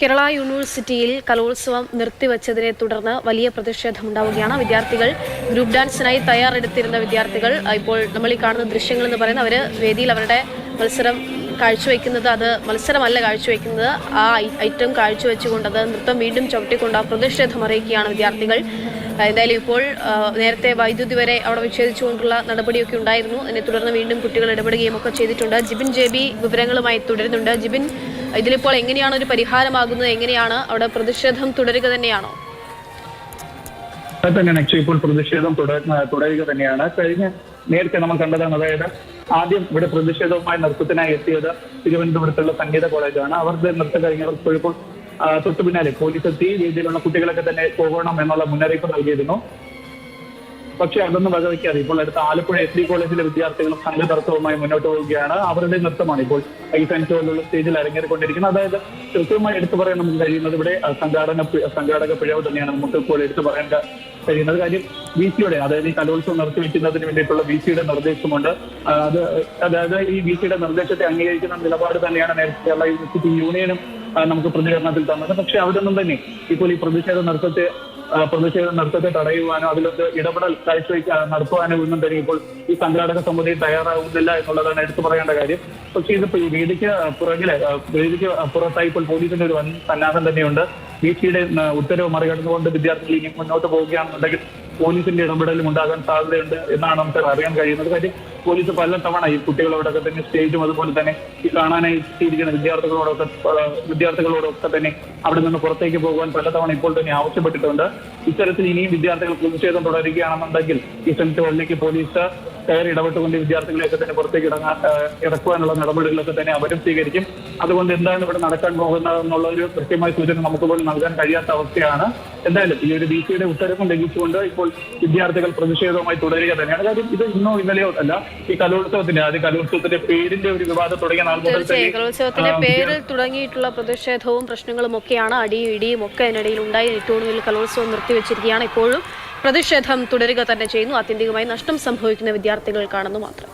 കേരള യൂണിവേഴ്സിറ്റിയിൽ കലോത്സവം നിർത്തിവച്ചതിനെ തുടർന്ന് വലിയ പ്രതിഷേധമുണ്ടാവുകയാണ്. വിദ്യാർത്ഥികൾ ഗ്രൂപ്പ് ഡാൻസിനായി തയ്യാറെടുത്തിരുന്ന വിദ്യാർത്ഥികൾ ഇപ്പോൾ നമ്മൾ ഈ കാണുന്ന ദൃശ്യങ്ങൾ എന്ന് പറയുന്നത് അവർ വേദിയിൽ അവരുടെ മത്സരം കാഴ്ചവെക്കുന്നത് അത് മത്സരമല്ല കാഴ്ചവെക്കുന്നത്, ആ ഐറ്റം കാഴ്ചവെച്ചുകൊണ്ട് അത് നൃത്തം വീണ്ടും ചവിട്ടിക്കൊണ്ട് ആ പ്രതിഷേധം അറിയിക്കുകയാണ് വിദ്യാർത്ഥികൾ. എന്തായാലും ഇപ്പോൾ നേരത്തെ വൈദ്യുതി വരെ അവിടെ വിച്ഛേദിച്ചുകൊണ്ടുള്ള നടപടിയൊക്കെ ഉണ്ടായിരുന്നു. അതിനെ തുടർന്ന് വീണ്ടും കുട്ടികൾ ഇടപെടുകയും ഒക്കെ ചെയ്തിട്ടുണ്ട്. ജിബിൻ JB വിവരങ്ങളുമായി തുടരുന്നുണ്ട്. ജിബിൻ, ഇതിലിപ്പോൾ എങ്ങനെയാണ് ഒരു പരിഹാരമാകുന്നത്? എങ്ങനെയാണ് അവിടെ പ്രതിഷേധം തുടരുക തന്നെയാണോ? തന്നെയാണ് ഇപ്പോൾ പ്രതിഷേധം തുടരുക തന്നെയാണ്. നേരത്തെ നമ്മൾ കണ്ടതാണ്. അതായത് ആദ്യം ഇവിടെ പ്രതിഷേധവുമായി നൃത്തത്തിനായി എത്തിയത് തിരുവനന്തപുരത്തുള്ള സംഗീത കോളേജാണ്. അവരുടെ നൃത്തം കഴിഞ്ഞവർ ഇപ്പോൾ തൊട്ടു പിന്നാലെ പോലീസ് എത്തി രീതിയിലുള്ള കുട്ടികളൊക്കെ തന്നെ പോകണം എന്നുള്ള മുന്നറിയിപ്പ് നൽകിയിരുന്നു. പക്ഷേ അതൊന്നും വകവയ്ക്കാതെ ഇപ്പോൾ അടുത്ത ആലപ്പുഴ SD കോളേജിലെ വിദ്യാർത്ഥികളും സംഘനൃത്തവുമായി മുന്നോട്ട് പോവുകയാണ്. അവരുടെ നൃത്തമാണ് ഇപ്പോൾ ഐഫൻസ് പോലുള്ള സ്റ്റേജിൽ അരങ്ങേറിക്കൊണ്ടിരിക്കുന്നത്. അതായത് കൃത്യമായി എടുത്തു പറയാൻ നമുക്ക് കഴിയുന്നത് ഇവിടെ സംഘാടക പിഴവ് തന്നെയാണ് നമുക്ക് ഇപ്പോൾ എടുത്തു പറയാൻ കഴിയുന്നത്. കാര്യം VC-യുടെ, അതായത് ഈ കലോത്സവം നിർത്തിവെക്കുന്നതിന് വേണ്ടിയിട്ടുള്ള VC-യുടെ നിർദ്ദേശമുണ്ട്. അതായത് ഈ VC-യുടെ നിർദ്ദേശത്തെ അംഗീകരിക്കുന്ന നിലപാട് തന്നെയാണ് നേരത്തെ കേരള യൂണിവേഴ്സിറ്റി യൂണിയനും നമുക്ക് പ്രതികരണത്തിൽ തന്നത്. പക്ഷെ അവിടെ നിന്നും തന്നെ ഇപ്പോൾ ഈ പ്രതിഷേധ നൃത്തത്തെ തടയുവാനോ അതിലൊക്കെ ഇടപെടൽ നടത്തുവാനോ ഒന്നും തന്നെ ഇപ്പോൾ ഈ സംഘാടക സമിതി തയ്യാറാവുന്നില്ല എന്നുള്ളതാണ് എടുത്തു പറയേണ്ട കാര്യം. പക്ഷേ ഇതിപ്പോൾ ഈ വേദിക്ക് പുറത്തായി ഇപ്പോൾ പോലീസിന്റെ ഒരു വൻ സന്നാഹം തന്നെയുണ്ട്. VC-യുടെ ഉത്തരവ് മറികടന്നുകൊണ്ട് വിദ്യാർത്ഥികൾ ഇനി മുന്നോട്ട് പോവുകയാണെന്നുണ്ടെങ്കിൽ പോലീസിന്റെ ഇടപെടലും ഉണ്ടാകാൻ സാധ്യതയുണ്ട് എന്നാണ് നമുക്ക് അറിയാൻ കഴിയുന്നത്. കാര്യം പോലീസ് പല തവണ ഈ കുട്ടികളോടൊക്കെ തന്നെ സ്റ്റേജും അതുപോലെ തന്നെ ഈ കാണാനായി എത്തിയിരിക്കുന്ന വിദ്യാർത്ഥികളോടൊക്കെ തന്നെ അവിടെ നിന്ന് പുറത്തേക്ക് പോകുവാൻ പലതവണ ഇപ്പോൾ തന്നെ ആവശ്യപ്പെട്ടിട്ടുണ്ട്. ഇത്തരത്തിൽ ഇനിയും വിദ്യാർത്ഥികൾ പ്രതിഷേധം തുടരുകയാണെന്നുണ്ടെങ്കിൽ ഈ സെന്ററുകളിലേക്ക് പോലീസ് കയറി ഇടപെട്ടുകൊണ്ട് വിദ്യാർത്ഥികളെയൊക്കെ തന്നെ പുറത്തേക്ക് ഇറക്കുവാനുള്ള നടപടികളൊക്കെ തന്നെ അവരും സ്വീകരിക്കും. അതുകൊണ്ട് എന്താണ് ഇവിടെ നടക്കാൻ പോകുന്നത് എന്നുള്ള ഒരു കൃത്യമായ സൂചന നമുക്ക് പോലും നൽകാൻ കഴിയാത്ത അവസ്ഥയാണ്. എന്തായാലും ഈ ഒരു VC-യുടെ ഉത്തരവും ലംഘിച്ചുകൊണ്ട് ഇപ്പോൾ വിദ്യാർത്ഥികൾ പ്രതിഷേധവുമായി തുടരുക തന്നെയാണ്. കാര്യം ഇത് ഇന്നോ ഇന്നലെയോ അല്ല, ഈ കലോത്സവത്തിന്റെ പേരിന്റെ ഒരു വിവാദം തുടങ്ങിയ നാൾ മുതൽ തന്നെ കലോത്സവത്തിന്റെ പേരിൽ തുടങ്ങിയിട്ടുള്ള പ്രതിഷേധവും പ്രശ്നങ്ങളും ഒക്കെയാണ്. അടിയും ഇടിയും ഒക്കെ അതിനിടയിൽ ഉണ്ടായി. ഏറ്റവും വലിയ കലോത്സവം നിർത്തിവെച്ചിരിക്കുകയാണ്. ഇപ്പോഴും പ്രതിഷേധം തുടരുക തന്നെ ചെയ്യുന്നു. ആത്യന്തികമായി നഷ്ടം സംഭവിക്കുന്ന വിദ്യാർത്ഥികൾക്കാണെന്ന് മാത്രം.